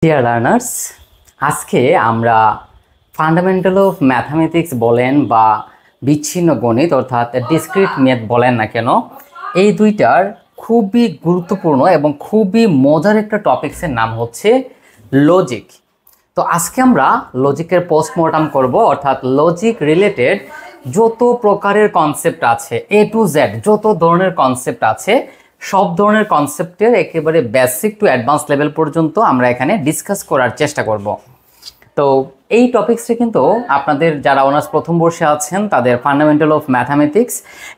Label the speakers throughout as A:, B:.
A: Dear learners, আজকে আমরা fundamental of mathematics বলেন বা বিচ্ছিন্ন গণিত অর্থাৎ ডিসক্রিট ম্যাথ বলেন না কেন, এই দুইটার খুবই গুরুত্বপূর্ণ এবং খুবই মজার একটা টপিক্সের নাম হচ্ছে লজিক। তো আজকে আমরা লজিকের পোস্টমর্টম করব, অর্থাৎ লজিক রিলেটেড যত প্রকারের কনসেপ্ট আছে, এ টু জেড যত ধরনের কনসেপ্ট আছে, সব ধরনের কনসেপ্টের একেবারে বেসিক টু অ্যাডভান্স লেভেল পর্যন্ত আমরা এখানে ডিসকাস করার চেষ্টা করব। তো এই টপিক্সটা কিন্তু আপনাদের যারা অনার্স প্রথম বর্ষে আছেন তাদের ফান্ডামেন্টাল অফ ম্যাথামেটিক্স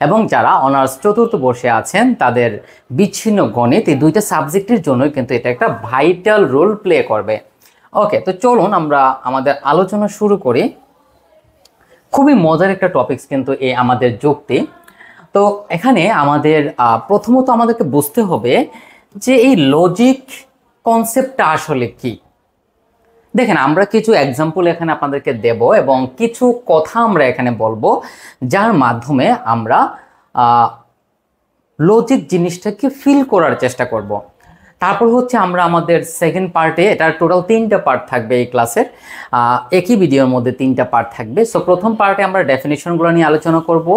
A: এবং যারা অনার্স চতুর্থ বর্ষে আছেন তাদের বিচ্ছিন্ন গণিত, এই দুইটা সাবজেক্টের জন্যই কিন্তু এটা একটা ভাইটাল রোল প্লে করবে। ওকে, তো চলুন আমরা আমাদের আলোচনা শুরু করি। খুবই মজার একটা টপিক্স কিন্তু এই আমাদের যুক্তি। তো এখানে আমাদের প্রথমত আমাদেরকে বুঝতে হবে যে এই লজিক কনসেপ্টটা আসলে কি। দেখেন, আমরা কিছু এক্সাম্পল এখানে আপনাদেরকে দেব এবং কিছু কথা আমরা এখানে বলবো যার মাধ্যমে আমরা লজিক জিনিসটাকে ফিল করার চেষ্টা করব। তারপর হচ্ছে আমরা আমাদের সেকেন্ড পার্টে, এটার টোটাল 3টা পার্ট থাকবে এই ক্লাসের, একই ভিডিওর মধ্যে 3টা পার্ট থাকবে। সো প্রথম পার্টে আমরা ডেফিনিশনগুলো নিয়ে আলোচনা করব,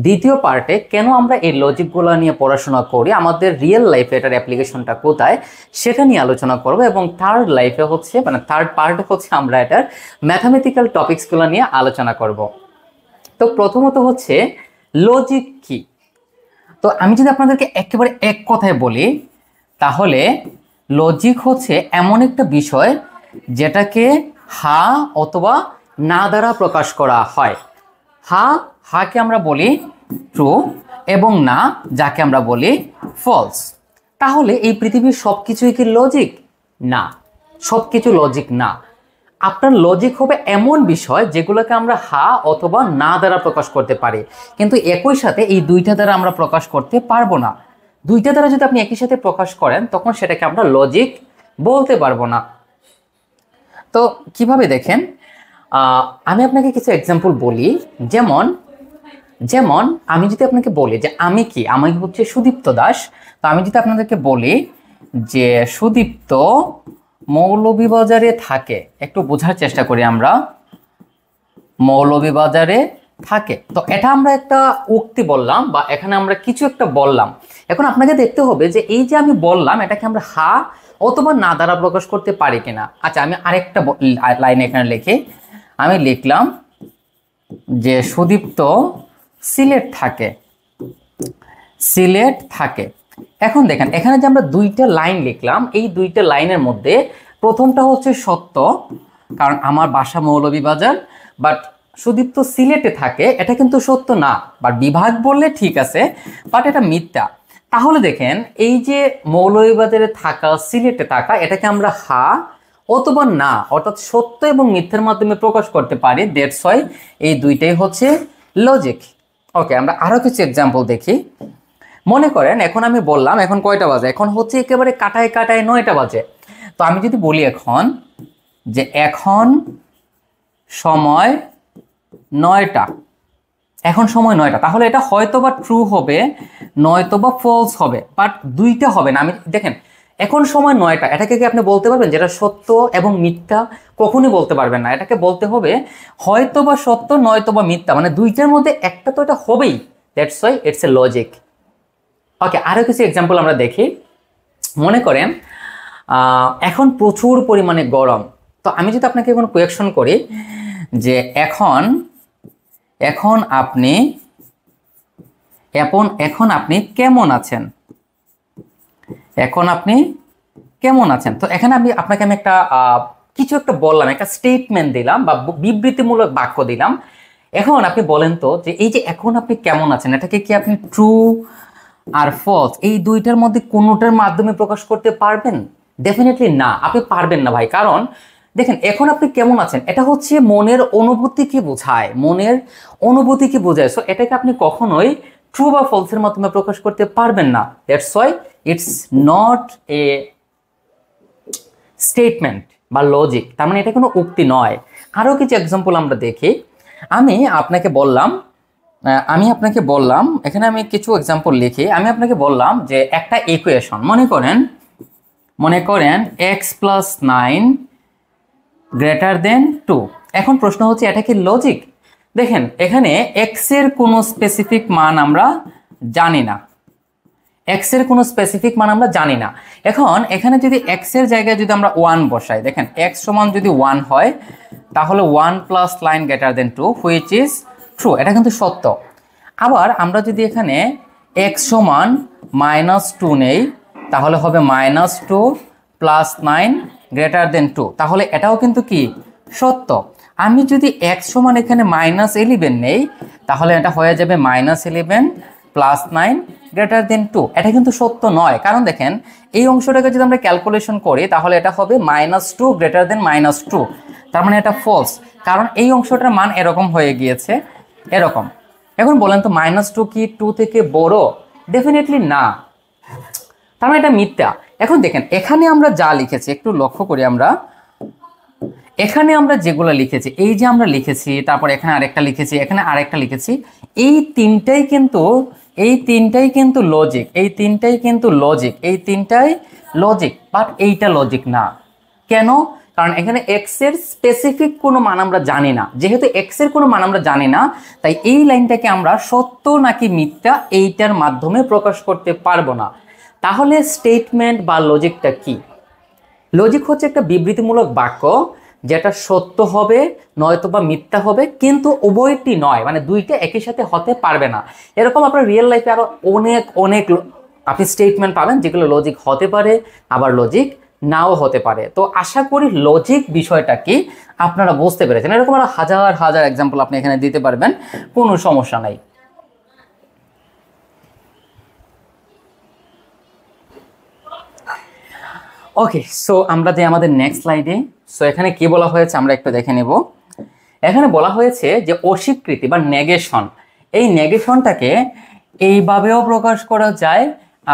A: দ্বিতীয় পার্টে কেন আমরা এই লজিকগুলো নিয়ে পড়াশোনা করি, আমাদের রিয়েল লাইফে এটার অ্যাপ্লিকেশনটা কোথায় সেটা নিয়ে আলোচনা করব, এবং থার্ড পার্টে হচ্ছে আমরা এটার ম্যাথামেটিক্যাল টপিকসগুলো নিয়ে আলোচনা করব। তো প্রথমত হচ্ছে লজিক কি। তো আমি যদি আপনাদেরকে একেবারে এক কথায় বলি তাহলে লজিক হচ্ছে এমন একটা বিষয় যেটাকে হা অথবা না দ্বারা প্রকাশ করা হয়। হাকে আমরা বলি ট্রু এবং না যাকে আমরা বলি ফলস। তাহলে এই পৃথিবীর সব কিছুই কি লজিক? না, সব কিছু লজিক না। আপনার লজিক হবে এমন বিষয় যেগুলোকে আমরা হা অথবা না দ্বারা প্রকাশ করতে পারি, কিন্তু একই সাথে এই দুইটা দ্বারা আমরা প্রকাশ করতে পারবো না। দুইটা দ্বারা যদি আপনি একই সাথে প্রকাশ করেন তখন সেটাকে আমরা লজিক বলতে পারবো না। তো কিভাবে দেখেন, আমি আপনাকে কিছু এক্সাম্পল বলি। যেমন আমি যদি আপনাকে বলি যে আমি হচ্ছে সুদীপ্ত দাস, তো আমি যদি আপনাদেরকে বলি যে সুদীপ্ত মৌলভীবাজারে থাকে, একটু বোঝার চেষ্টা করি আমরা, মৌলভীবাজারে থাকে, তো এটা আমরা একটা উক্তি বললাম বা এখানে আমরা কিছু একটা বললাম। এখন আপনাকে দেখতে হবে যে এই যে আমি বললাম এটাকে আমরা হা অথবা না দ্বারা প্রকাশ করতে পারি কিনা। আচ্ছা, আমি আরেকটা লাইন এখানে লিখি, আমি লিখলাম যে সুদীপ্ত সিলেট থাকে। এখন দেখেন, এখানে যে আমরা দুইটা লাইন লিখলাম, এই দুইটা লাইনের মধ্যে প্রথমটা হচ্ছে সত্য, কারণ আমার বাসা মৌলভীবাজার, বাট সুদীপ্ত সিলেটে থাকে এটা কিন্তু সত্য না। বাট বিভাগ বললে ঠিক আছে, বাট এটা মিথ্যা। তাহলে দেখেন, এই যে মৌলভীবাজারে থাকা, সিলেটে থাকা, এটাকে আমরা হা অথবা না অর্থাৎ সত্য এবং মিথ্যার মাধ্যমে প্রকাশ করতে পারি। দ্যাটস ওয়াই এই দুইটাই হচ্ছে লজিক। ওকে, আমরা আরো কিছু এক্সাম্পল দেখি। মনে করেন এখন আমি বললাম এখন কয়টা বাজে, এখন হচ্ছে একেবারে কাটায় 9টা বাজে। তো আমি যদি বলি এখন যে এখন সময় 9টা, তাহলে এটা হয়তো বা ট্রু হবে নয়তো বা ফলস হবে, বাট দুইটা হবে না। আমি দেখেন, এখন সময় 9টা, এটাকে কি আপনি বলতে পারবেন যেটা সত্য এবং মিথ্যা? কখনই বলতে পারবেন না। এটাকে বলতে হবে হয়তো বা সত্য নয়তো বা মিথ্যা, মানে দুইটার মধ্যে একটা তো এটা হবেই। That's why it's a logic. Okay, আরো কিছু এক্সাম্পল আমরা দেখি। মনে করেন এখন প্রচুর পরিমাণে গরম, তো আমি যদি আপনাকে কোনো কোয়েকশন করি যে এখন আপনি কেমন আছেন, তো এখানে আপনাকে আমি একটা কিছু একটা বললাম, একটা স্টেটমেন্ট দিলাম বা বিবৃতিমূলক বাক্য দিলাম। এখন আপনি বলেন তো যে এই যে এখন আপনি কেমন আছেন, এটাকে কি আপনি ট্রু আর ফলস এই দুইটার মধ্যে কোনোটার মাধ্যমে প্রকাশ করতে পারবেন? ডেফিনেটলি না, আপনি পারবেন না ভাই। কারণ দেখেন, এখন আপনি কেমন আছেন এটা হচ্ছে মনের অনুভূতিকে বোঝায়। সো এটাকে আপনি কখনোই ট্রু বা ফলসের মাধ্যমে প্রকাশ করতে পারবেন না। That's why it's not a statement বা লজিক, তার মানে এটা কোনো উক্তি নয়। আরো কিছু এক্সাম্পল আমরা দেখি। আমি আপনাকে বললাম এখানে আমি কিছু এক্সাম্পল লিখি। আমি আপনাকে বললাম যে একটা ইকুয়েশন, মনে করেন মনে করেন x+9 গ্রেটার দেন 2। এখন প্রশ্ন হচ্ছে এটা কি লজিক? দেখেন এখানে x এর কোনো স্পেসিফিক মান আমরা জানি না, x এর কোনো স্পেসিফিক মান আমরা জানি না। এখন এখানে যদি x এর জায়গায় যদি আমরা 1 বসাই, দেখেন x সমান যদি 1 হয় তাহলে 1 + 9 greater than 2 which is true, এটা কিন্তু সত্য। আবার আমরা যদি এখানে x সমান -2 নেই তাহলে হবে -2 + 9 গ্রেটার দেন 2, তাহলে এটাও কিন্তু কি সত্য। আমি যদি x সমান এখানে -11 নেই তাহলে এটা হয়ে যাবে -11 + 9 গ্রেটার দেন 2, এটা কিন্তু সত্য নয়। কারণ দেখেন এই অংশটাকে যদি আমরা ক্যালকুলেশন করি তাহলে এটা হবে -2 গ্রেটার দেন -2, তার মানে এটা ফলস, কারণ এই অংশটার মান এরকম হয়ে গিয়েছে এরকম। এখন বলেন তো -2 কি 2 থেকে বড়? ডেফিনেটলি না, তার মানে এটা মিথ্যা। এখন দেখেন এখানে আমরা যা লিখেছি একটু লক্ষ্য করি, আমরা এখানে আমরা যেগুলো লিখেছি, এই যে আমরা লিখেছি, তারপর এখানে আরেকটা লিখেছি, এখানে আরেকটা লিখেছি, এই তিনটাই কিন্তু লজিক, এই তিনটাই লজিক, বাট এইটা লজিক না। কেন? কারণ এখানে x এর স্পেসিফিক কোনো মান আমরা জানি না। যেহেতু x এর কোনো মান আমরা জানি না, তাই এই লাইনটাকে আমরা সত্য নাকি মিথ্যা এইটার মাধ্যমে প্রকাশ করতে পারবো না। তাহলে স্টেটমেন্ট বা লজিকটা কি? লজিক হচ্ছে একটা বিবৃতিমূলক বাক্য যেটা সত্য হবে নয়তোবা মিথ্যা হবে, কিন্তু উভয়টি নয়, মানে দুইটা একই সাথে হতে পারবে না। এরকম আপনার রিয়েল লাইফে আরো অনেক আপনি স্টেটমেন্ট পাবেন যেগুলো লজিক হতে পারে আবার লজিক নাও হতে পারে। তো আশা করি লজিক বিষয়টা কি আপনারা বুঝতে পেরেছেন। এরকম আরো হাজার এক্সাম্পল আপনি এখানে দিতে পারবেন, কোনো সমস্যা নাই। ওকে, সো আমরা যে আমাদের নেক্সট স্লাইডে, সো এখানে কি বলা হয়েছে আমরা একটু দেখে নেব। এখানে বলা হয়েছে যে অস্বীকৃতি বা নেগেশন, এই নেগেশনটাকে এইভাবেও প্রকাশ করা যায়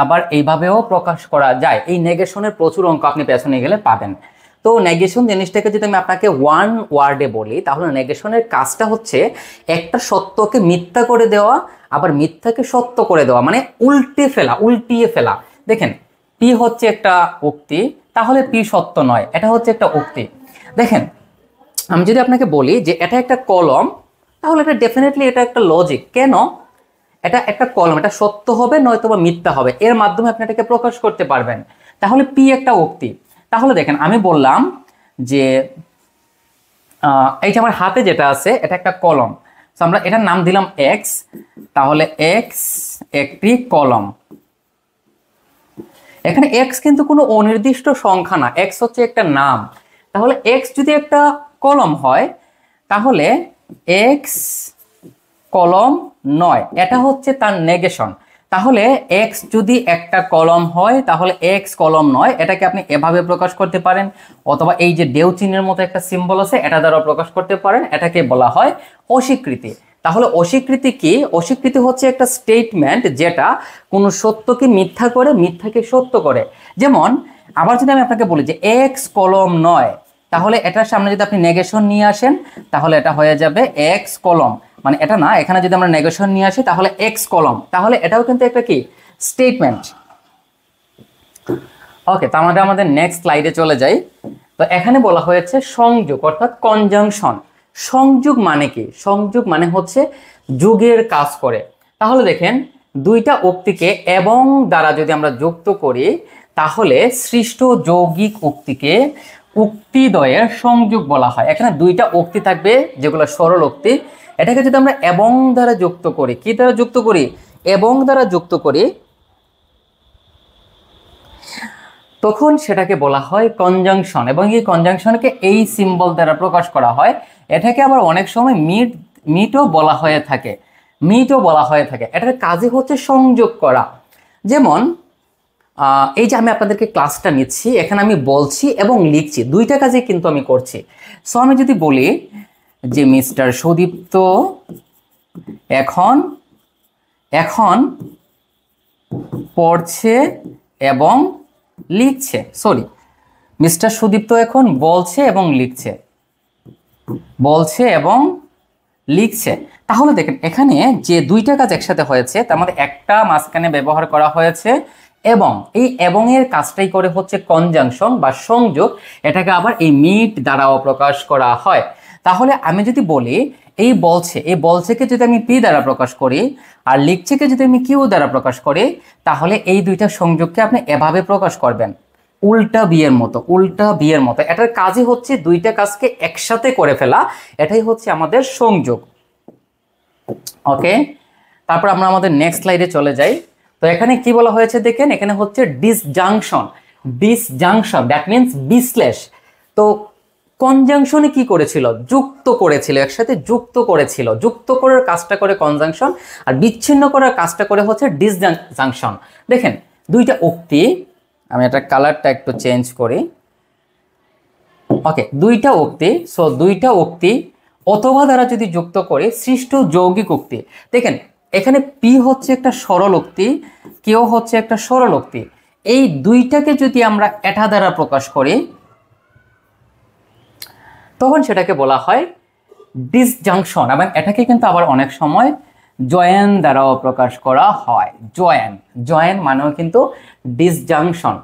A: আবার এইভাবেও প্রকাশ করা যায়। এই নেগেশনের প্রচুর অঙ্ক আপনি পেছনে গেলে পাবেন। তো নেগেশন জিনিসটাকে যদি আমি আপনাকে ওয়ান ওয়ার্ডে বলি তাহলে নেগেশনের কাজটা হচ্ছে একটা সত্যকে মিথ্যা করে দেওয়া আবার মিথ্যাকে সত্য করে দেওয়া, মানে উল্টিয়ে ফেলা। দেখেন পি হচ্ছে একটা উক্তি, তাহলে পি সত্য নয়, এটা হচ্ছে একটা উক্তি। দেখেন আমি যদি আপনাকে বলি যে এটা একটা কলম, তাহলে এটা ডেফিনেটলি এটা একটা লজিক। কেন? এটা একটা কলম, এটা সত্য হবে নয়তো বা মিথ্যা হবে, এর মাধ্যমে আপনি এটাকে প্রকাশ করতে পারবেন। তাহলে পি একটা উক্তি। তাহলে দেখেন আমি বললাম যে এই যে আমার হাতে যেটা আছে এটা একটা কলম, তো আমরা এটার নাম দিলাম এক্স, তাহলে এক্স একটি কলম। এখানে এক্স কিন্তু কোনো অনির্দিষ্ট সংখ্যা না, এক্স হচ্ছে একটা নাম। তাহলে এক্স যদি একটা কলম হয় তাহলে এক্স কলম নয়, এটা হচ্ছে তার নেগেশন। তাহলে এক্স যদি একটা কলম হয় তাহলে এক্স কলম নয়, এটাকে আপনি এভাবে প্রকাশ করতে পারেন, অথবা এই যে দেও চিহ্নের মতো একটা সিম্বল আছে এটা দ্বারা প্রকাশ করতে পারেন, এটাকে বলা হয় অস্বীকৃতি। তাহলে অস্বীকৃতি কি? অস্বীকৃতি হচ্ছে একটা স্টেটমেন্ট যেটা কোনো সত্যকে মিথ্যা করে মিথ্যাকে সত্য করে। যেমন আবার যদি আমি আপনাকে বলি যে এক্স কলম নয়, তাহলে এটার সামনে যদি আপনি নেগেশন নিয়ে আসেন তাহলে এটা হয়ে যাবে এক্স কলম, মানে এটা না, এখানে যদি আমরা নেগেশন নিয়ে আসি তাহলে এক্স কলম, তাহলে এটাও কিন্তু একটা কি স্টেটমেন্ট। ওকে, তো আমাদের নেক্সট স্লাইডে চলে যাই। তো এখানে বলা হয়েছে সংযোগ অর্থাৎ কনজাংশন। সংযোগ মানে কি? সংযোগ মানে হচ্ছে যোগের কাজ করে। তাহলে দেখেন দুইটা উক্তিকে এবং দ্বারা যদি আমরা যুক্ত করি তাহলে সৃষ্ট যৌগিক উক্তিকে উক্তিদ্বয়ের সংযোগ বলা হয়। এখানে দুইটা উক্তি থাকবে যেগুলো সরল উক্তি, এটাকে যদি আমরা এবং দ্বারা যুক্ত করি, কি দ্বারা যুক্ত করি? এবং দ্বারা যুক্ত করি, তখন সেটাকে বলা হয় কনজাংশন। এবং এই কনজাংশনকে এই সিম্বল দ্বারা প্রকাশ করা হয়। এটাকে আবার অনেক সময় মিটও বলা হয়ে থাকে, এটার কাজই হচ্ছে সংযোগ করা। যেমন এই যে আমি আপনাদেরকে ক্লাসটা নিচ্ছি, এখানে আমি বলছি এবং লিখছি, দুইটা কাজে কিন্তু আমি করছি। সো আমি যদি বলি যে মিস্টার সুদীপ্ত এখন পড়ছে এবং লিখছে, মিস্টার সুদীপ্ত এখন বলছে এবং লিখছে। তাহলে দেখেন এখানে যে দুইটা কাজ একসাথে হয়েছে, তার মধ্যে একটা মাঝখানে ব্যবহার করা হয়েছে এবং এই এবং এর কাজটাই করে হচ্ছে কনজাংশন বা সংযোগ, এটাকে আবার এই মিট দ্বারাও প্রকাশ করা হয়। তাহলে আমি যদি বলি এই বলছেকে যদি আমি পি দ্বারা প্রকাশ করি আর লিখছেকে যদি আমি কিউ দ্বারা প্রকাশ করি, তাহলে এই দুইটা সংযোগকে আপনি এভাবে প্রকাশ করবেন, উল্টা বিয়ের মতো, উল্টা বিয়ের মতো। এটার কাজই হচ্ছে দুইটা কাজকে একসাথে করে ফেলা, এটাই হচ্ছে আমাদের সংযোগ। ওকে, তারপর আমরা আমাদের নেক্সট স্লাইডে চলে যাই। তো এখানে কি বলা হয়েছে দেখেন, এখানে হচ্ছে ডিসজাংশন। ডিসজাংশন দ্যাট মিন্স বিশ্লেষ। তো কনজাংশনে কি করেছিল, যুক্ত করেছিল, একসাথে যুক্ত করেছিল, যুক্ত করার কাজটা করে কনজাংশন, আর বিচ্ছিন্ন করার কাজটা করে হচ্ছে ডিসজাংশন। দেখেন দুইটা উক্তি, আমি এটা কালারটা একটু চেঞ্জ করি। ওকে, দুইটা উক্তি, সো দুইটা উক্তি অথবা দ্বারা যদি যুক্ত করে সৃষ্ট যৌগিক উক্তি। দেখেন এখানে পি হচ্ছে একটা সরল উক্তি, কিউ হচ্ছে একটা সরল উক্তি। এই দুইটাকে যদি আমরা এটা দ্বারা প্রকাশ করি তখন সেটাকে বলা হয় ডিসজাংশন। এবং এটাকে কিন্তু আবার অনেক সময় জয়েন দ্বারাও প্রকাশ করা হয়। জয়েন মানেও কিন্তু ডিসজাংশন।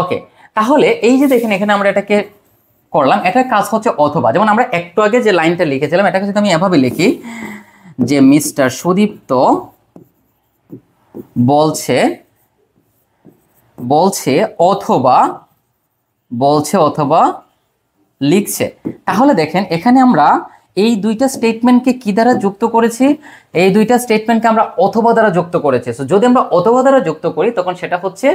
A: ওকে, তাহলে এই যে দেখেন এখানে আমরা এটাকে করলাম, এটার কাজ হচ্ছে অথবা। যেমন আমরা একটু আগে যে লাইনটা লিখেছিলাম, এটাকে যদি আমি এভাবে লিখি যে মিস্টার সুদীপ্ত বলছে অথবা লিখছে, তাহলে দেখেন এখানে আমরা এই দুইটা স্টেটমেন্টকে কি দ্বারা যুক্ত করেছি, এই দুইটা স্টেটমেন্টকে আমরা অথবা দ্বারা যুক্ত করেছি। সো যদি আমরা অথবা দ্বারা যুক্ত করি তখন সেটা হচ্ছে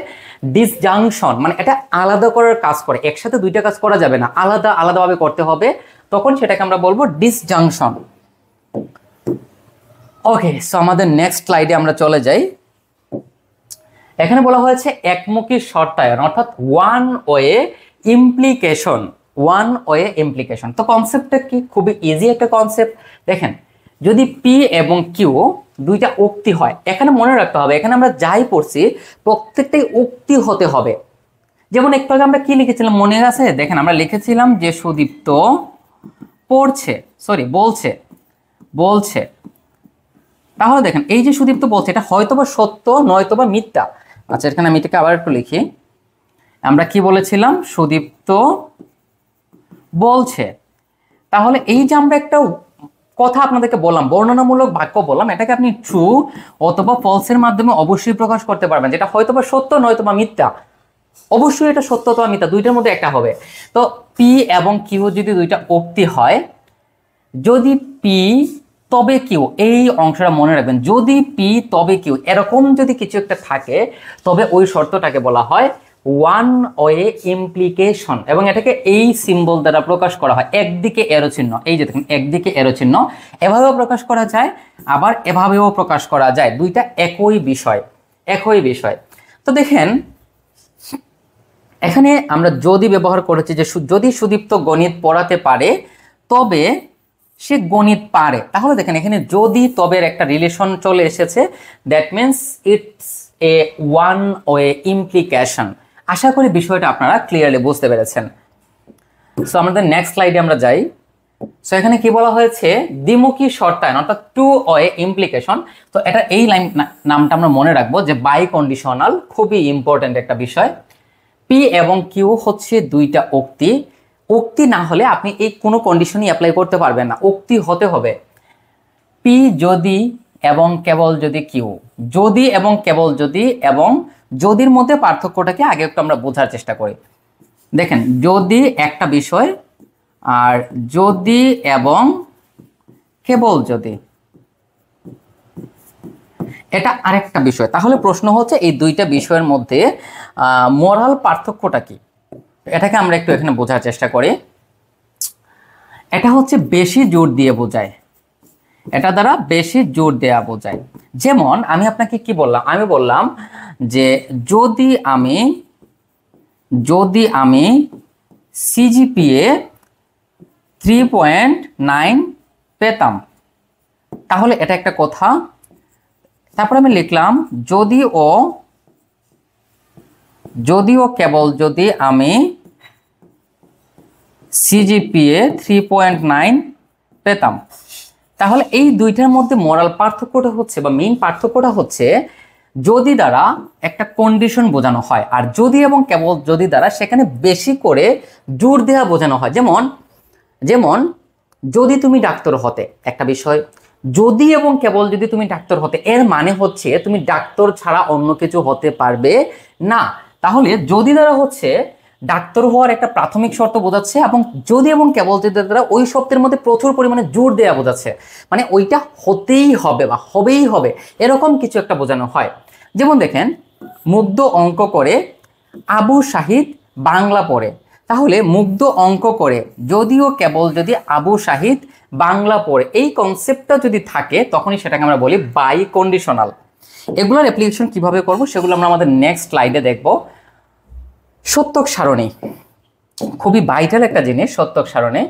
A: ডিসজাংশন, মানে এটা আলাদা করার কাজ করে, একসাথে দুইটা কাজ করা যাবে না, আলাদা আলাদাভাবে করতে হবে, তখন সেটাকে আমরা বলবো ডিসজাংশন। ওকে, সো আমাদের নেক্সট স্লাইডে আমরা চলে যাই। এখানে বলা হয়েছে একমুখী শর্তায়ন, অর্থাৎ ওয়ান ওয়ে ইমপ্লিকেশন। তো কনসেপ্টটা কি, খুবই ইজি একটা কনসেপ্ট। দেখেন যদি পি এবং কিউ দুইটা উক্তি হয়, এখানে মনে রাখতে হবে এখানে আমরা যাই পড়ছি প্রত্যেকটাই উক্তি হতে হবে। যেমন একটু আগে আমরা কি লিখেছিলাম মনে আছে, দেখেন আমরা লিখেছিলাম যে সুদীপ্ত বলছে। তাহলে দেখেন এই যে সুদীপ্ত বলছে, এটা হয়তোবা সত্য নয়তোবা মিথ্যা। আচ্ছা, এখানে আমি এটাকে আবার একটু লিখি। আমরা কি বলেছিলাম, সুদীপ্ত বলছে। তাহলে এই যে আমরা একটা কথা আপনাদেরকে বললাম, বর্ণনামূলক বাক্য বললাম, এটাকে আপনি ট্রু অথবা ফলসের মাধ্যমে অবশ্যই প্রকাশ করতে পারবেন, যেটা হয়তোবা সত্য নয়তোবা মিথ্যা। অবশ্যই এটা সত্য অথবা মিথ্যা, দুইটার মধ্যে একটা হবে। তো পি এবং কিউ যদি দুইটা উক্তি হয়, যদি পি তবে কিউ, এই অংশটা মনে রাখবেন, যদি পি তবে কিউ এরকম যদি কিছু একটা থাকে, তবে ওই শর্তটাকে বলা হয় ওয়ান ওয়ে ইমপ্লিকেশন। এবং এটাকে এই সিম্বল দ্বারা প্রকাশ করা হয়, একদিকে এরো চিহ্ন, এই যে দেখুন একদিকে এরো চিহ্ন, এভাবেও প্রকাশ করা যায় আবার এভাবেও প্রকাশ করা যায়, দুইটা একই বিষয়। তো দেখেন এখানে আমরা যদি ব্যবহার করেছি যে যদি সুদীপ্ত গণিত পড়াতে পারে তবে সে গণিত পারে। তাহলে দেখেন এখানে যদি তবের একটা রিলেশন চলে এসেছে, that means it's a one way implication. আশা করি বিষয়টা আপনারা ক্লিয়ারলি বুঝতে পেরেছেন। সো আমাদের নেক্সট স্লাইডে আমরা যাই। সো এখানে কি বলা হয়েছে, দ্বিমুখী শর্তায়ন অর্থাৎ টু ওয়ে ইমপ্লিকেশন। তো এটা এই লাইন নামটা আমরা মনে রাখবো যে বাই কন্ডিশনাল, খুবই ইম্পর্টেন্ট একটা বিষয়। পি এবং কিউ হচ্ছে দুইটা উক্তি না হলে আপনি এই কোনো কন্ডিশনই অ্যাপ্লাই করতে পারবেন না, উক্তি হতে হবে। পি যদি এবং কেবল যদি কিউ, যদি এবং কেবল যদি, এবং যদির মধ্যে পার্থক্যটাকে আগে একটু আমরা বোঝার চেষ্টা করি। দেখেন যদি একটা বিষয় আর যদি এবং কেবল যদি এটা আরেকটা বিষয়। তাহলে প্রশ্ন হচ্ছে এই দুইটা বিষয়ের মধ্যে মোরাল পার্থক্যটা কি, এটাকে আমরা একটু এখানে বোঝার চেষ্টা করি। এটা হচ্ছে বেশি জোর দিয়ে বোঝায়, এটা দ্বারা বেশি জোর দেয়া বোঝায়। যেমন আমি আপনাকে কি বললাম, আমি বললাম যে যদি আমি সিজিপিএ 3.9 পেতাম, তাহলে এটা একটা কথা। তারপর আমি লিখলাম যদিও কেবল যদি আমি সিজিপিএ 3.9 পেতাম। তাহলে এই দুইটার মধ্যে মোরাল পার্থক্যটা হচ্ছে বা মেইন পার্থক্যটা হচ্ছে যদি দ্বারা একটা কন্ডিশন বোঝানো হয়, আর যদি এবং কেবল যদি দ্বারা সেখানে বেশি করে জোর দেওয়া বোঝানো হয়। যেমন যেমন যদি তুমি ডাক্তার হতে, একটা বিষয়, যদি এবং কেবল যদি তুমি ডাক্তার হতে, এর মানে হচ্ছে তুমি ডাক্তার ছাড়া অন্য কিছু হতে পারবে না। তাহলে যদি দ্বারা হচ্ছে ডাক্তার হওয়ার একটা প্রাথমিক শর্ত বোঝাচ্ছে, এবং যদি এবং কেবল যদি দ্বারা ওই শব্দের মধ্যে প্রচুর পরিমাণে জোর দেওয়া বোঝাচ্ছে, মানে ওইটা হতেই হবে বা হবেই হবে, এরকম কিছু একটা বোঝানো হয়। যেমন দেখেন, মুগ্ধ অঙ্ক করে, আবু শাহিদ বাংলা পড়ে। তাহলে মুগ্ধ অঙ্ক করে, যদিও কেবল যদি আবু শাহিদ বাংলা পড়ে, এই কনসেপ্টটা যদি থাকে তখনই সেটাকে আমরা বলি বাই কন্ডিশনাল। এগুলোর অ্যাপ্লিকেশন কিভাবে করব সেগুলো আমরা আমাদের নেক্সট স্লাইডে দেখব। সত্যক সারণী খুবই ভাইটাল একটা জিনিস। সত্যক সারণী,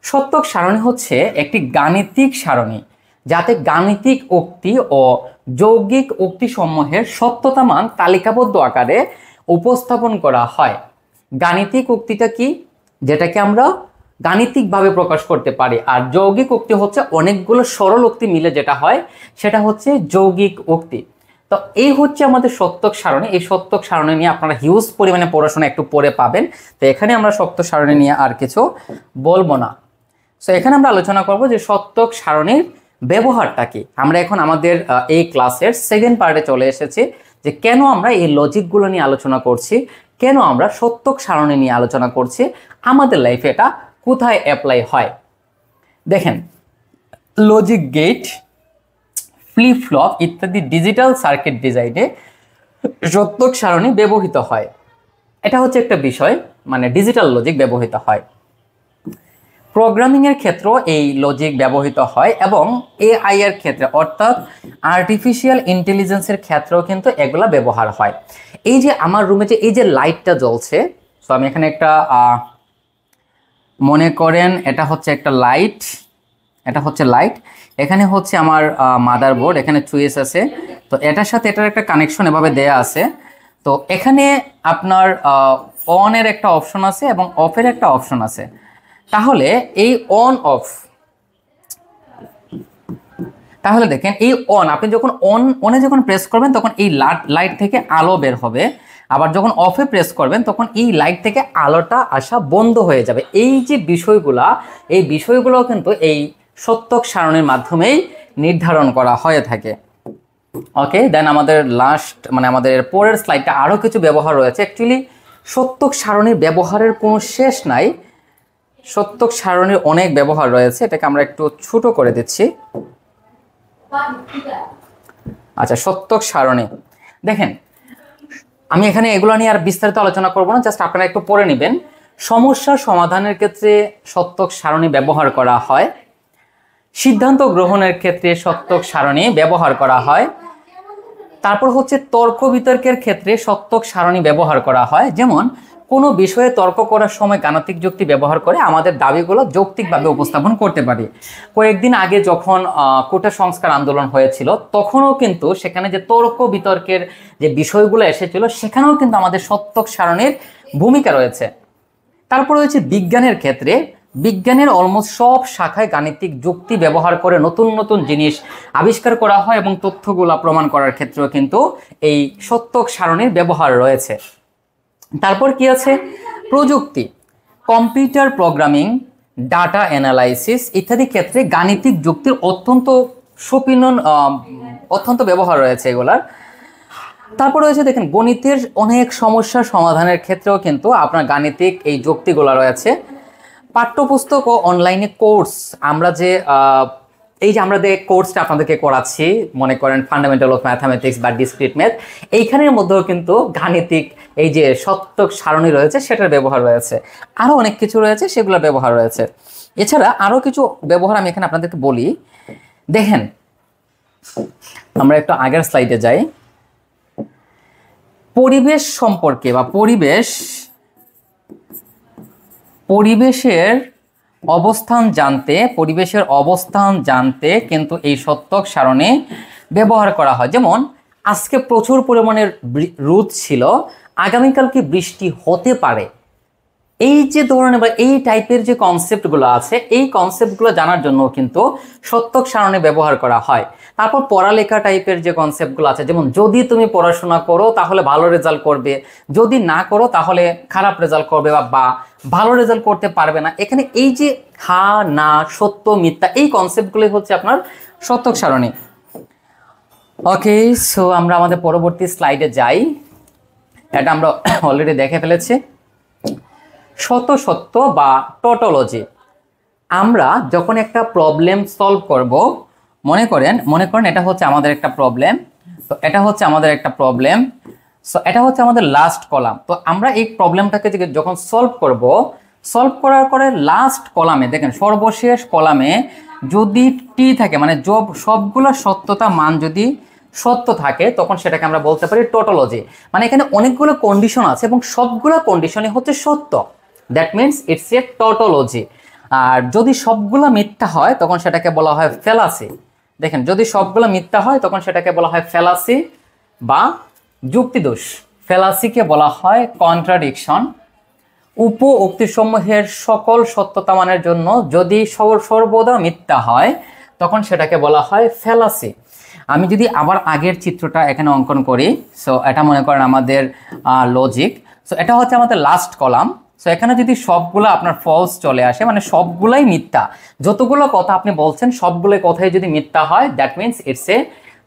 A: সত্যক সারণী হচ্ছে একটি গাণিতিক সারণী যাতে গাণিতিক উক্তি ও যৌগিক উক্তি সমূহের সত্যতা মান তালিকাবদ্ধ আকারে উপস্থাপন করা হয়। গাণিতিক উক্তিটা কি? যেটাকে আমরা গাণিতিকভাবে প্রকাশ করতে পারি। আর যৌগিক উক্তি হচ্ছে অনেকগুলো সরল উক্তি মিলে যেটা হয়, সেটা হচ্ছে যৌগিক উক্তি। তো এই হচ্ছে আমাদের সত্যক সারণী। এই সত্যক সারণী নিয়ে আপনারা হিউজ পরিমাণে পড়াশোনা একটু পরে পাবেন। তো এখানে আমরা সত্যক সারণী নিয়ে আর কিছু বলবো না। সো এখানে আমরা আলোচনা করব যে সত্যক সারণীর ব্যবহারটা কি। আমরা এখন আমাদের এই ক্লাসের সেকেন্ড পার্টে চলে এসেছি, যে কেন আমরা এই লজিকগুলো নিয়ে আলোচনা করছি, কেন আমরা সত্যক সারণী নিয়ে আলোচনা করছি, আমাদের লাইফে এটা কোথায় অ্যাপ্লাই হয়। দেখেন, লজিক গেট, ফ্লিপ ফ্লপ ইত্যাদি ডিজিটাল সার্কিট ডিজাইনে সত্যক সারণী ব্যবহৃত হয়। এটা হচ্ছে একটা বিষয়, মানে ডিজিটাল লজিক ব্যবহৃত হয়। প্রোগ্রামিংয়ের ক্ষেত্রেও এই লজিক ব্যবহৃত হয়, এবং এআই এর ক্ষেত্রে অর্থাৎ আর্টিফিশিয়াল ইন্টেলিজেন্সের ক্ষেত্রেও কিন্তু এগুলা ব্যবহার হয়। এই যে আমার রুমে যে এই যে লাইটটা জ্বলছে, সো আমি এখানে একটা মনে করেন এটা হচ্ছে একটা লাইট, এটা হচ্ছে লাইট, এখানে হচ্ছে আমার মাদারবোর্ড, এখানে চুইস আছে, তো এটার সাথে এটার একটা কানেকশন এভাবে দেয়া আছে। তো এখানে আপনার অনের একটা অপশন আছে এবং অফের একটা অপশন আছে। তাহলে এই অন অফ, তাহলে দেখেন এই অন, আপনি যখন অনে যখন প্রেস করবেন তখন এই লাইট থেকে আলো বের হবে, আবার যখন অফে প্রেস করবেন তখন এই লাইট থেকে আলোটা আসা বন্ধ হয়ে যাবে। এই যে বিষয়গুলা, এই বিষয়গুলো কিন্তু এই সত্যক সারণীর মাধ্যমেই নির্ধারণ করা হয়ে থাকে। ওকে, দেন আমাদের লাস্ট মানে আমাদের পরের স্লাইডটা আরও কিছু ব্যবহার রয়েছে। অ্যাকচুয়ালি সত্যক সারণীর ব্যবহারের কোনো শেষ নাই, সত্যক সারণীর অনেক ব্যবহার রয়েছে। এটাকে আমরা একটু ছোট করে দিচ্ছি। আচ্ছা, সত্যক সারণী দেখেন, আমি এখানে এগুলো নিয়ে আর বিস্তারিত আলোচনা করব না, জাস্ট আপনারা একটু পড়ে নেবেন। সমস্যা সমাধানের ক্ষেত্রে সত্যক সারণী ব্যবহার করা হয়, সিদ্ধান্ত গ্রহণের ক্ষেত্রে সত্যক সারণী ব্যবহার করা হয়, তারপর হচ্ছে তর্ক বিতর্কের ক্ষেত্রে সত্যক সারণী ব্যবহার করা হয়। যেমন কোনো বিষয়ে তর্ক করার সময় গাণিতিক যুক্তি ব্যবহার করে আমাদের দাবিগুলো যৌক্তিকভাবে উপস্থাপন করতে পারি। কয়েকদিন আগে যখন কোটা সংস্কার আন্দোলন হয়েছিল, তখনও কিন্তু সেখানে যে তর্ক বিতর্কের যে বিষয়গুলো এসেছিল, সেখানেও কিন্তু আমাদের সত্যক সারণীর ভূমিকা রয়েছে। তারপর রয়েছে বিজ্ঞানের ক্ষেত্রে, বিজ্ঞানের অলমোস্ট সব শাখায় গাণিতিক যুক্তি ব্যবহার করে নতুন নতুন জিনিস আবিষ্কার করা হয়, এবং তথ্যগুলো প্রমাণ করার ক্ষেত্রেও কিন্তু এই সত্যক সারণীর ব্যবহার রয়েছে। তারপর কি আছে? প্রযুক্তি, কম্পিউটার প্রোগ্রামিং, ডাটা অ্যানালাইসিস ইত্যাদি ক্ষেত্রে গাণিতিক যুক্তির অত্যন্ত ব্যবহার রয়েছে এগুলার। তারপর রয়েছে দেখেন, গণিতের অনেক সমস্যা সমাধানের ক্ষেত্রেও কিন্তু আপনার গাণিতিক এই যুক্তিগুলো রয়েছে। পাঠ্যপুস্তক ও অনলাইনে কোর্স, আমরা যে এই যে আমরা যে কোর্সটা আপনাদেরকে করাচ্ছি, মনে করেন ফান্ডামেন্টাল অফ ম্যাথামেটিক্স বা ডিসক্রিট ম্যাথ, এইখানের মধ্যেও কিন্তু গাণিতিক এই যে সত্যক সারণী রয়েছে সেটার ব্যবহার রয়েছে। আরও অনেক কিছু রয়েছে, সেগুলোর ব্যবহার রয়েছে। এছাড়া আরও কিছু ব্যবহার আমি এখানে আপনাদেরকে বলি। দেখেন, আমরা একটু আগের স্লাইডে যাই। পরিবেশ সম্পর্কে বা পরিবেশের অবস্থান জানতে কিন্তু এই সত্যক সারণী ব্যবহার করা হয়। যেমন আজকে প্রচুর পরিমাণের রোদ ছিল, আগামীকাল কি বৃষ্টি হতে পারে, এই যে ধরনের বা এই টাইপের যে কনসেপ্টগুলো আছে, এই কনসেপ্টগুলো জানার জন্য কিন্তু সত্যক সারণী ব্যবহার করা হয়। তারপর পড়ালেখা টাইপের যে কনসেপ্টগুলো আছে, যেমন যদি তুমি পড়াশোনা করো তাহলে ভালো রেজাল্ট করবে, যদি না করো তাহলে খারাপ রেজাল্ট করবে বা ভালো রেজাল্ট করতে পারবে না। এখানে এই যে হা না, সত্য মিথ্যা, এই কনসেপ্টগুলোই হচ্ছে আপনার সত্যক সারণী। ওকে, সো আমরা আমাদের পরবর্তী স্লাইডে যাই। এটা আমরা অলরেডি দেখে ফেলেছি। সত্য বা টটোলজি। আমরা যখন একটা প্রবলেম সলভ করব, মনে করেন এটা হচ্ছে আমাদের একটা প্রবলেম, তো এটা হচ্ছে আমাদের একটা প্রবলেম, সো এটা হচ্ছে আমাদের লাস্ট কলাম। তো আমরা এই প্রবলেমটাকে যখন সলভ করার পরে লাস্ট কলামে দেখেন, সর্বশেষ কলামে যদি টি থাকে, মানে সবগুলো সত্যতা মান যদি সত্য থাকে, তখন সেটাকে আমরা বলতে পারি টোটোলজি। মানে এখানে অনেকগুলো কন্ডিশন আছে এবং সবগুলো কন্ডিশনই হচ্ছে সত্য, দ্যাট মিনস ইটস এ টোটোলজি। আর যদি সবগুলো মিথ্যা হয় তখন সেটাকে বলা হয় ফ্যালাসি। দেখেন, যদি সবগুলো মিথ্যা হয় তখন সেটাকে বলা হয় ফ্যালাসি বা যুক্তিদোষ। ফ্যালাসিকে বলা হয় কন্ট্রাডিকশন। উপ উক্তিসমূহের সকল সত্যতা মানের জন্য যদি সর্বদা মিথ্যা হয় তখন সেটাকে বলা হয় ফ্যালাসি। আমি যদি আবার আগের চিত্রটা এখানে অঙ্কন করি, সো এটা মনে করেন আমাদের লজিক। সো এটা হচ্ছে আমাদের লাস্ট কলাম। সো এখানে যদি সবগুলো আপনার ফলস চলে আসে, মানে সবগুলাই মিথ্যা, যতগুলো কথা আপনি বলছেন সবগুলো কথাই যদি মিথ্যা হয়, that means it's a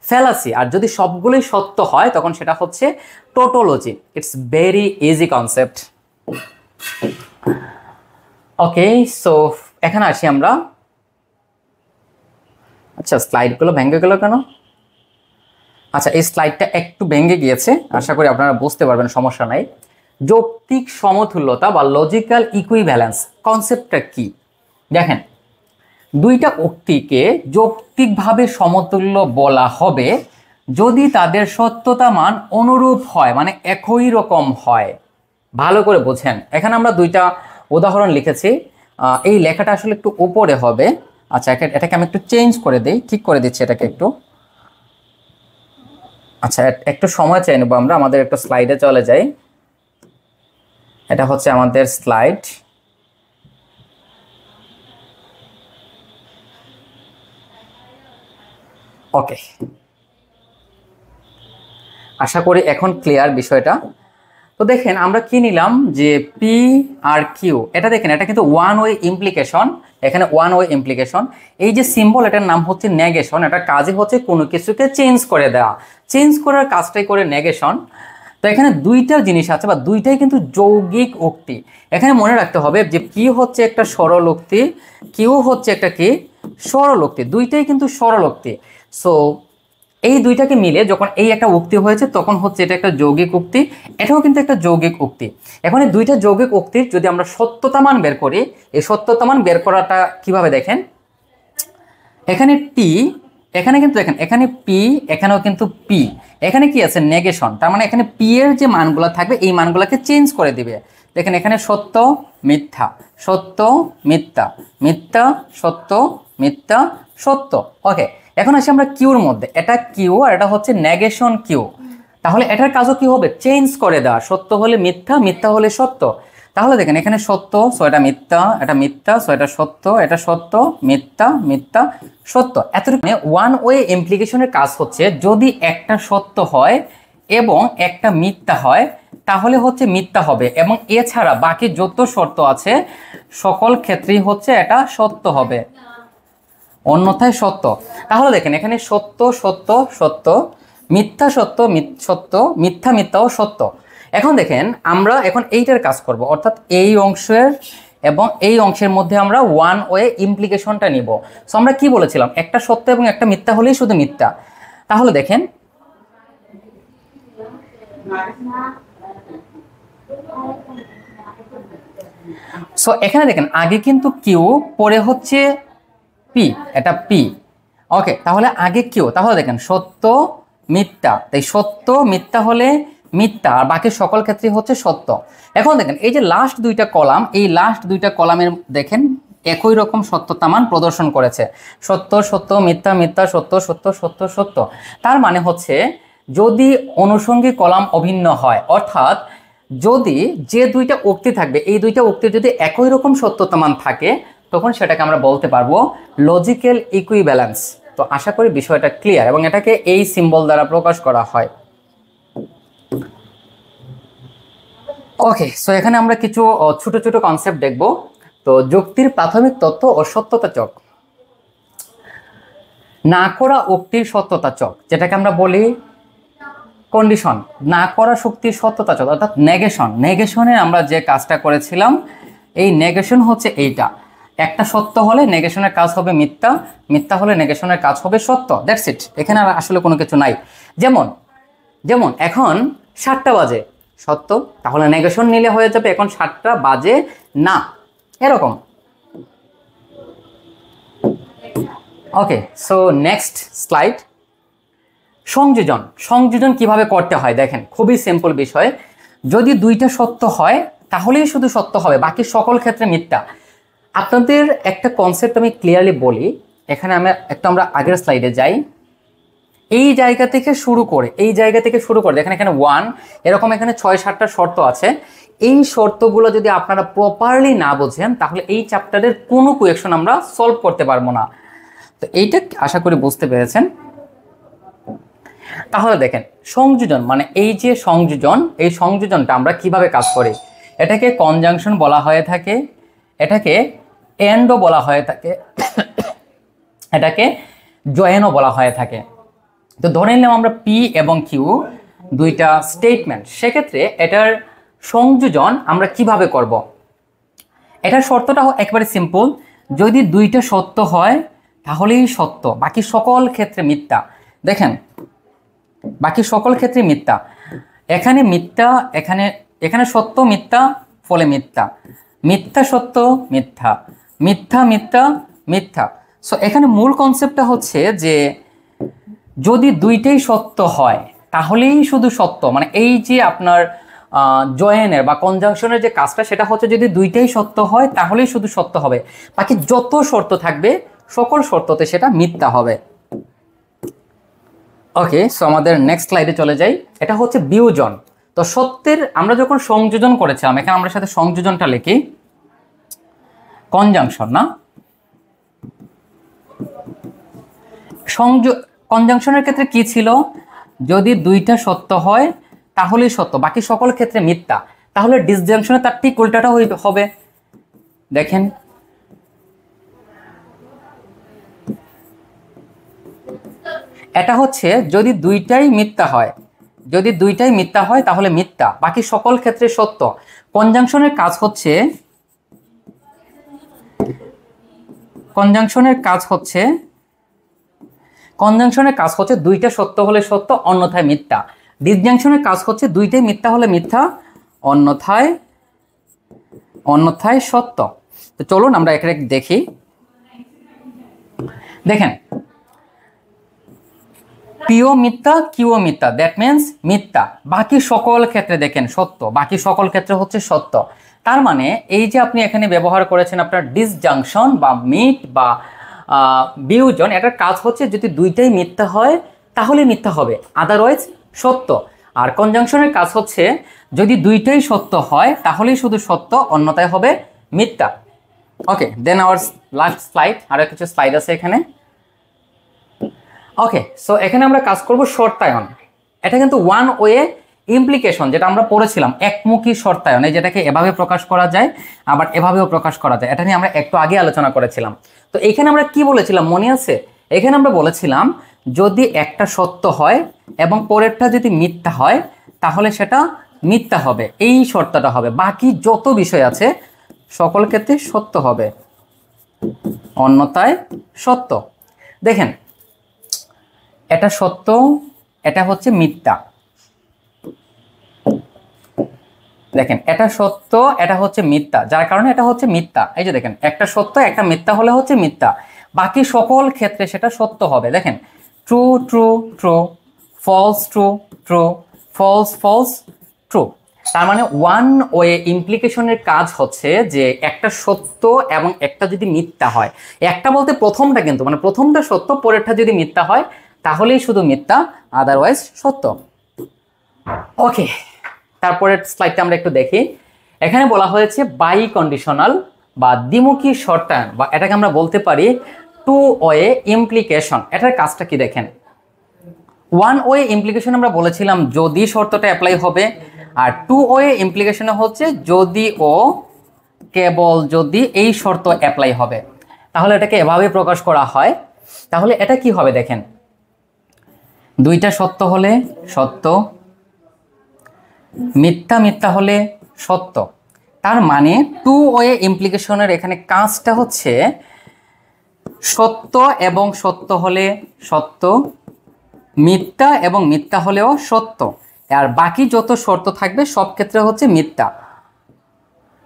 A: fallacy. আর যদি সবগুলোই সত্য হয় তখন সেটা হচ্ছে tautology. It's very easy concept. Okay, so এখানে আসি আমরা। আচ্ছা, স্লাইডগুলো ভেঙে গেল কেন? আচ্ছা, এই স্লাইডটা একটু ভেঙে গিয়েছে, আশা করি আপনারা বুঝতে পারবেন, সমস্যা নাই। যৌক্তিক সমতুল্যতা বা লজিক্যাল ইকুইভ্যালেন্স কনসেপ্টটা কি? দেখেন, দুইটা উক্তিকে যৌক্তিকভাবে সমতুল্য বলা হবে যদি তাদের সত্যতা মান অনুরূপ হয়, মানে একই রকম হয়। ভালো করে বোঝেন, এখানে আমরা দুইটা উদাহরণ লিখেছি। এই লেখাটা আসলে একটু উপরে হবে। আচ্ছা, এটাকে আমি একটু চেঞ্জ করে দিই, ঠিক করে দিচ্ছি এটাকে একটু। আচ্ছা, একটু সময় চাই নেবো আমরা, আমাদের একটু স্লাইডে চলে যাই। এটা হচ্ছে আমাদের স্লাইড। ওকে, আশা করি এখন ক্লিয়ার বিষয়টা। তো দেখেন, আমরা কি নিলাম যে পি আর কিউ, এটা দেখেন, এটা কিন্তু ওয়ান ওয়ে ইমপ্লিকেশন। এখানে ওয়ান ওয়ে ইমপ্লিকেশন। এই যে সিম্বল, এটার নাম হচ্ছে নেগেশন। এটার কাজই হচ্ছে কোনো কিছুকে চেঞ্জ করে দেওয়া, চেঞ্জ করার কাজটাই করে নেগেশন। তো এখানে দুইটা জিনিস আছে, বা দুইটাই কিন্তু যৌগিক উক্তি। এখানে মনে রাখতে হবে যে পি হচ্ছে একটা সরল উক্তি, কিউ হচ্ছে একটা কি সরল উক্তি, দুইটাই কিন্তু সরল উক্তি। সো এই দুইটাকে মিলে যখন এই একটা উক্তি হয়েছে তখন হচ্ছে এটা একটা যৌগিক উক্তি, এটাও কিন্তু একটা যৌগিক উক্তি। এখন এই দুইটা যৌগিক উক্তির যদি আমরা সত্যতা মান বের করি, এই সত্যতা মান বের করাটা কিভাবে দেখেন, এখানে টি, এখানে কিন্তু দেখেন, এখানে পি, এখানেও কিন্তু পি, এখানে কি আছে নেগেশন। তার মানে এখানে পি এর যে মানগুলো থাকবে এই মানগুলোকে চেঞ্জ করে দিবে। দেখেন, এখানে সত্য মিথ্যা, সত্য মিথ্যা, মিথ্যা সত্য, মিথ্যা সত্য। ওকে, এখন আসি আমরা কিউর মধ্যে। এটা কিউ আর এটা হচ্ছে নেগেশন কিউ। তাহলে এটার কাজও কি হবে, চেঞ্জ করে দেওয়া। সত্য হলে মিথ্যা, মিথ্যা হলে সত্য। তাহলে দেখেন, এখানে সত্য, সো এটা মিথ্যা, এটা মিথ্যা, সো এটা সত্য, এটা সত্য, মিথ্যা, মিথ্যা, সত্য। এতটুকু ওয়ান ওয়ে ইমপ্লিকেশনের কাজ হচ্ছে যদি একটা সত্য হয় এবং একটা মিথ্যা হয় তাহলে হচ্ছে মিথ্যা হবে, এবং এছাড়া বাকি যত শর্ত আছে সকল ক্ষেত্রেই হচ্ছে এটা সত্য হবে, অন্যথায় সত্য। তাহলে দেখেন, এখানে সত্য সত্য সত্য, মিথ্যা সত্য সত্য, মিথ্যা মিথ্যাও সত্য। এখন দেখেন, আমরা এখন এইটার কাজ করব, অর্থাৎ এই অংশের এবং এই অংশের মধ্যে আমরা ওয়ান ওয়ে ইমপ্লিকেশনটা নিব। সো আমরা কি বলেছিলাম, একটা সত্য এবং একটা মিথ্যা হলেই শুধু মিথ্যা। তাহলে দেখেন, সো এখানে দেখেন আগে কিন্তু কিউ, পরে হচ্ছে পি, এটা পি। ওকে, তাহলে আগে কিউ, তাহলে দেখেন সত্য মিথ্যা, তাই সত্য মিথ্যা হলে মিথ্যা, আর বাকি সকল ক্ষেত্রে হচ্ছে সত্য। এখন দেখেন, এই যে লাস্ট দুইটা কলাম, এই লাস্ট দুইটা কলামের দেখেন একই রকম সত্যতা মান প্রদর্শন করেছে, সত্য সত্য, মিথ্যা মিথ্যা, সত্য সত্য, সত্য সত্য। তার মানে হচ্ছে যদি অনুষঙ্গিক কলাম অভিন্ন হয়, অর্থাৎ যদি যে দুইটা উক্তি থাকবে এই দুইটা উক্তির যদি একই রকম সত্যতা মান থাকে তখন সেটাকে আমরা বলতে পারবো লজিক্যাল ইকুইভ্যালেন্স। তো আশা করি বিষয়টা ক্লিয়ার এবং এটাকে এই সিম্বল দ্বারা প্রকাশ করা হয়। ওকে, সো এখানে আমরা কিছু ছোট ছোট কনসেপ্ট দেখব। তো যুক্তির প্রাথমিক তত্ত্ব ও সত্যতা চক। না করা উক্তির সত্যতা চক, যেটাকে আমরা বলি কন্ডিশন, না করা শক্তির সত্যতা চক অর্থাৎ নেগেশন। নেগেশনে আমরা যে কাজটা করেছিলাম, এই নেগেশন হচ্ছে এইটা, একটা সত্য হলে নেগেশনের কাজ হবে মিথ্যা, মিথ্যা হলে নেগেশনের কাজ হবে সত্য। দ্যাটস ইট, এখানে আর আসলে কোনো কিছু নাই। যেমন যেমন এখন 7টা বাজে, সত্য, তাহলে নেগেশন নিলে হয়ে যাবে এখন 7টা বাজে না, এরকম। ওকে, সো নেক্সট স্লাইড। সংযোজন। সংযোজন কিভাবে করতে হয় দেখেন, খুবই সিম্পল বিষয়। যদি দুইটা সত্য হয় তাহলেই শুধু সত্য হবে, বাকি সকল ক্ষেত্রে মিথ্যা। আপনাদের একটা কনসেপ্ট আমি ক্লিয়ারলি বলি, এখানে আমরা আগের স্লাইডে যাই। এই জায়গা থেকে শুরু করে দেখেন এখানে 1, এরকম এখানে 6-7টা শর্ত আছে। এই শর্তগুলো যদি আপনারা প্রপারলি না বোঝেন তাহলে এই চ্যাপ্টারের কোনো কোয়েকশন আমরা সলভ করতে পারবো না। তো এইটা আশা করি বুঝতে পেরেছেন। তাহলে দেখেন সংযোজন মানে এই যে সংযোজন, এই সংযোজনটা আমরা কিভাবে কাজ করি। এটাকে কনজাংশন বলা হয়ে থাকে, এটাকে এন্ডও বলা হয়ে থাকে, এটাকে জয়েনও বলা হয়ে থাকে। তো ধরে নিলাম আমরা পি এবং কিউ দুইটা স্টেটমেন্ট, সেক্ষেত্রে এটার সংযোজন আমরা কিভাবে করব। এটার শর্তটা একেবারে সিম্পল, যদি দুইটা সত্য হয় তাহলেই সত্য, বাকি সকল ক্ষেত্রে মিথ্যা। দেখেন বাকি সকল ক্ষেত্রে মিথ্যা, এখানে মিথ্যা, এখানে সত্য মিথ্যা, ফলে মিথ্যা, মিথ্যা সত্য মিথ্যা, মিথ্যা মিথ্যা মিথ্যা। সো এখানে মূল কনসেপ্টটা হচ্ছে যে যদি দুইটাই সত্য হয় তাহলেই শুধু সত্য, মানে এই যে আপনার জয়েনের বা কনজাংশনের যে কাজটা সেটা হচ্ছে যদি দুইটাই সত্য হয় তাহলেই শুধু সত্য হবে, বাকি যত শর্ত থাকবে সকল শর্ততে সেটা মিথ্যা হবে। ওকে, সো আমাদের নেক্সট স্লাইডে চলে যাই। এটা হচ্ছে বিয়োজন। তো সত্যের আমরা যখন সংযোজন করেছিলাম, এখানে আমরা সাথে সংযোজনটা লিখি, কনজাংশন না, কনজাংশনের ক্ষেত্রে কি ছিল, যদি দুইটা সত্য হয় তাহলেই সত্য, বাকি সকল ক্ষেত্রে মিথ্যা। তাহলে ডিসজাংশনে তার ঠিক উল্টাটা হবে। দেখেন এটা হচ্ছে যদি দুইটাই মিথ্যা হয়, যদি দুইটাই মিথ্যা হয় তাহলে মিথ্যা, বাকি সকল ক্ষেত্রে সত্য। কনজাংশনের কাজ হচ্ছে দুইটা সত্য হলে সত্য, অন্যথায় মিথ্যা। ডিসজাংশনের কাজ হচ্ছে দুইটাই মিথ্যা হলে মিথ্যা, অন্যথায় সত্য। তো চলুন আমরা এখানে দেখি। দেখেন পিও মিথ্যা, কিউ মিথ্যা, দ্যাট মিন্স মিথ্যা, বাকি সকল ক্ষেত্রে দেখেন সত্য, বাকি সকল ক্ষেত্রে হচ্ছে সত্য। তার মানে এই যে আপনি এখানে ব্যবহার করেছেন আপনার ডিসজাংশন বা মিট বা বিয়োজন, এটার কাজ হচ্ছে যদি দুইটাই মিথ্যা হয় তাহলে মিথ্যা হবে, আদারওয়াইজ সত্য। আর কনজাংশনের কাজ হচ্ছে যদি দুইটাই সত্য হয় তাহলেই শুধু সত্য, অন্যথায় হবে মিথ্যা। ওকে, দেন আওয়ার লাস্ট স্লাইড, আরো কিছু স্লাইড আছে এখানে। ওকে, সো এখানে আমরা কাজ করব শর্তায়ন। এটা কিন্তু ওয়ান ওয়ে ইমপ্লিকেশন, যেটা আমরা পড়েছিলাম একমুখী শর্তায়ন, এই যেটাকে এভাবে প্রকাশ করা যায় আবার এভাবেও প্রকাশ করা যায়, এটা নিয়ে আমরা একটু আগে আলোচনা করেছিলাম। তো এখানে আমরা কি বলেছিলাম মনে আছে, এখানে আমরা বলেছিলাম যদি একটা সত্য হয় এবং পরেরটা যদি মিথ্যা হয় তাহলে সেটা মিথ্যা হবে, এই শর্তটা হবে, বাকি যত বিষয় আছে সকল ক্ষেত্রে সত্য হবে, অন্যথায় সত্য। দেখেন এটা সত্য, এটা হচ্ছে মিথ্যা। দেখেন এটা সত্য, এটা হচ্ছে মিথ্যা, যার কারণে এটা হচ্ছে মিথ্যা। এই যে দেখেন একটা সত্য একটা মিথ্যা হলে হচ্ছে মিথ্যা, বাকি সকল ক্ষেত্রে সেটা সত্য হবে। দেখেন true true true, false true true, false false true. তার মানে ওয়ান ওয়ে ইমপ্লিকেশনের কাজ হচ্ছে যে একটা সত্য এবং একটা যদি মিথ্যা হয়, একটা বলতে প্রথমটা, কিন্তু মানে প্রথমটা সত্য পরেরটা যদি মিথ্যা হয় তাহলেই শুধু মিথ্যা, আদারওয়াইজ সত্য। ওকে, তারপরের স্লাইডটা আমরা একটু দেখি। এখানে বলা হয়েছে বাই কন্ডিশনাল বা দ্বিমুখী শর্তায়ন, বা এটাকে আমরা বলতে পারি টু ওয়ে ইমপ্লিকেশন। এটার কাজটা কি দেখেন। ওয়ান ওয়ে ইমপ্লিকেশন আমরা বলেছিলাম যদি শর্তটা অ্যাপ্লাই হবে, আর টু ওয়ে ইমপ্লিকেশনে হচ্ছে যদি ও কেবল যদি এই শর্ত অ্যাপ্লাই হবে, তাহলে এটাকে এভাবে প্রকাশ করা হয়। তাহলে এটা কি হবে দেখেন, দুইটা সত্য হলে সত্য, মিথ্যা মিথ্যা হলে সত্য। তার মানে টু ওয়ে ইমপ্লিকেশনের এখানে কাজটা হচ্ছে সত্য এবং সত্য হলে সত্য, মিথ্যা এবং মিথ্যা হলেও সত্য, আর বাকি যত শর্ত থাকবে সব ক্ষেত্রে হচ্ছে মিথ্যা।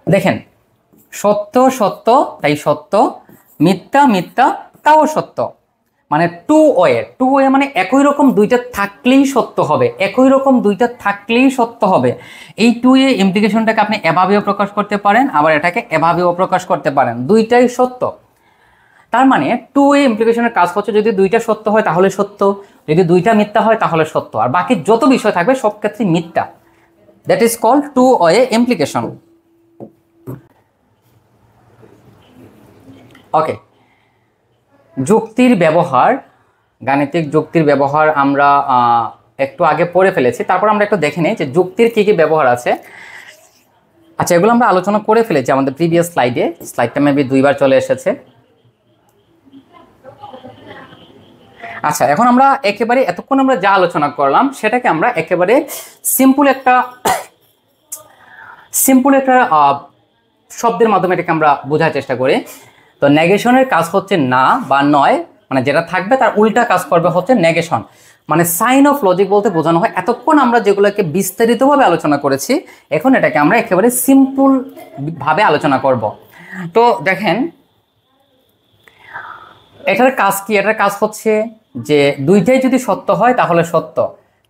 A: দেখেন, সত্য সত্য তাই সত্য, মিথ্যা মিথ্যা তাও সত্য। মানে টু ওয়ে মানে একই রকম দুইটা থাকলেই সত্য হবে, একই রকম দুইটা থাকলেই সত্য হবে। এই টু ওয়ে ইমপ্লিকেশনটাকে আপনি এভাবেও প্রকাশ করতে পারেন, আবার এটাকে এভাবেও প্রকাশ করতে পারেন, দুইটাই সত্য। তার মানে টু ওয়ে ইমপ্লিকেশনের কাজ হচ্ছে যদি দুইটা সত্য হয় তাহলে সত্য, যদি দুইটা মিথ্যা হয় তাহলে সত্য, আর বাকি যত বিষয় থাকবে সব ক্ষেত্রে মিথ্যা। That is called two way implication. Okay, যুক্তির ব্যবহার, গাণিতিক যুক্তির ব্যবহার আমরা একটু আগে পড়ে ফেলেছি। তারপর আমরা একটু দেখে নিই যে যুক্তির কি কি ব্যবহার আছে। আচ্ছা, এগুলো আমরা আলোচনা করে ফেলেছি আমাদের প্রিভিয়াস স্লাইডে, স্লাইডটা মেবি দুইবার চলে এসেছে। আচ্ছা, এখন আমরা একেবারে এতক্ষণ আমরা যা আলোচনা করলাম সেটাকে আমরা একেবারে সিম্পল একটা শব্দের মাধ্যমে এটাকে আমরা বোঝার চেষ্টা করি। তো নেগেশনের কাজ হচ্ছে না বা নয়, মানে যেটা থাকবে তার উল্টা কাজ করবে হচ্ছে নেগেশন, মানে সাইন অফ লজিক বলতে বোঝানো হয়। এতক্ষণ আমরা যেগুলোকে বিস্তারিতভাবে আলোচনা করেছি, এখন এটাকে আমরা একেবারে সিম্পল ভাবে আলোচনা করব। তো দেখেন, এটার কাজ কি? এটার কাজ হচ্ছে যে দুইটাই যদি সত্য হয় তাহলে সত্য,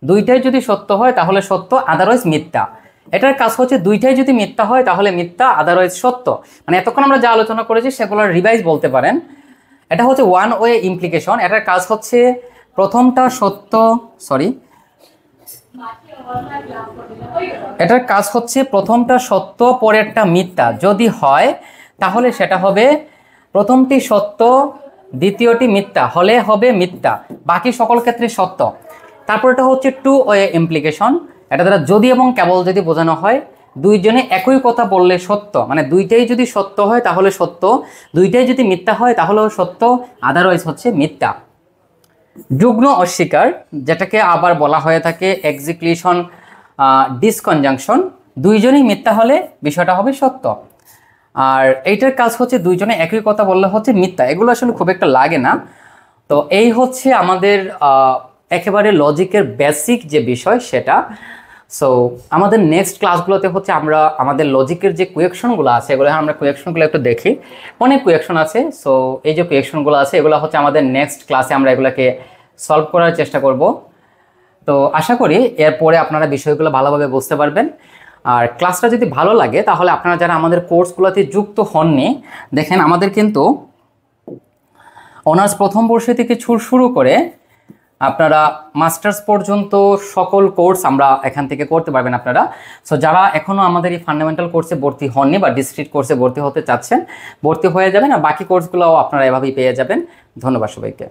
A: দুইটাই যদি সত্য হয় তাহলে সত্য, আদারওয়াইজ মিথ্যা। এটার কাজ হচ্ছে দুইটাই যদি মিথ্যা হয় তাহলে মিথ্যা, আদারওয়াইজ সত্য। মানে এতক্ষণ আমরা যা আলোচনা করেছি সেগুলোর রিভাইজ বলতে পারেন। এটা হচ্ছে ওয়ান ওয়ে ইমপ্লিকেশন। এটার কাজ হচ্ছে প্রথমটা সত্য, এটার কাজ হচ্ছে প্রথমটা সত্য পরেরটা মিথ্যা যদি হয় তাহলে সেটা হবে প্রথমটি সত্য দ্বিতীয়টি মিথ্যা হলে হবে মিথ্যা, বাকি সকল ক্ষেত্রে সত্য। তারপর এটা হচ্ছে টু ওয়ে ইমপ্লিকেশন। এটা দ্বারা যদি এবং কেবল যদি বোঝানো হয় দুইজনে একই কথা বললে সত্য, মানে দুইটাই যদি সত্য হয় তাহলে সত্য, দুইটাই যদি মিথ্যা হয় তাহলেও সত্য, আদারওয়াইজ হচ্ছে মিথ্যা। যুগ্ম অস্বীকার, যেটাকে আবার বলা হয়ে থাকে এক্সিক্লুশন ডিসকনজাংশন, দুইজনেই মিথ্যা হলে বিষয়টা হবে সত্য। আর এইটার কাজ হচ্ছে দুইজনে একই কথা বললে হচ্ছে মিথ্যা। এগুলো আসলে খুব একটা লাগে না। তো এই হচ্ছে আমাদের একেবারে লজিকের বেসিক যে বিষয় সেটা। সো আমাদের নেক্সট ক্লাসগুলোতে হচ্ছে আমরা আমাদের লজিকের যে কোয়েকশনগুলো আছে এগুলো আমরা কোয়েকশনগুলো একটু দেখি। অনেক কোয়েকশন আছে। সো এই যে কোয়েকশনগুলো আছে এগুলো হচ্ছে আমাদের নেক্সট ক্লাসে আমরা এগুলোকে সলভ করার চেষ্টা করব। তো আশা করি এরপরে আপনারা বিষয়গুলো ভালোভাবে বুঝতে পারবেন। আর ক্লাসটা যদি ভালো লাগে তাহলে আপনারা যারা আমাদের কোর্সগুলোতে যুক্ত হননি, দেখেন আমাদের কিন্তু অনার্স প্রথম বর্ষ থেকে শুরু করে আপনারা মাস্টার্স পর্যন্ত সকল কোর্স আমরা এখান থেকে করতে পারবেন আপনারা। সো যারা এখনও আমাদের এই ফান্ডামেন্টাল কোর্সে ভর্তি হননি বা ডিস্ট্রিক্ট কোর্সে ভর্তি হতে চাচ্ছেন, ভর্তি হয়ে যাবেন, আর বাকি কোর্সগুলোও আপনারা এভাবেই পেয়ে যাবেন। ধন্যবাদ সবাইকে।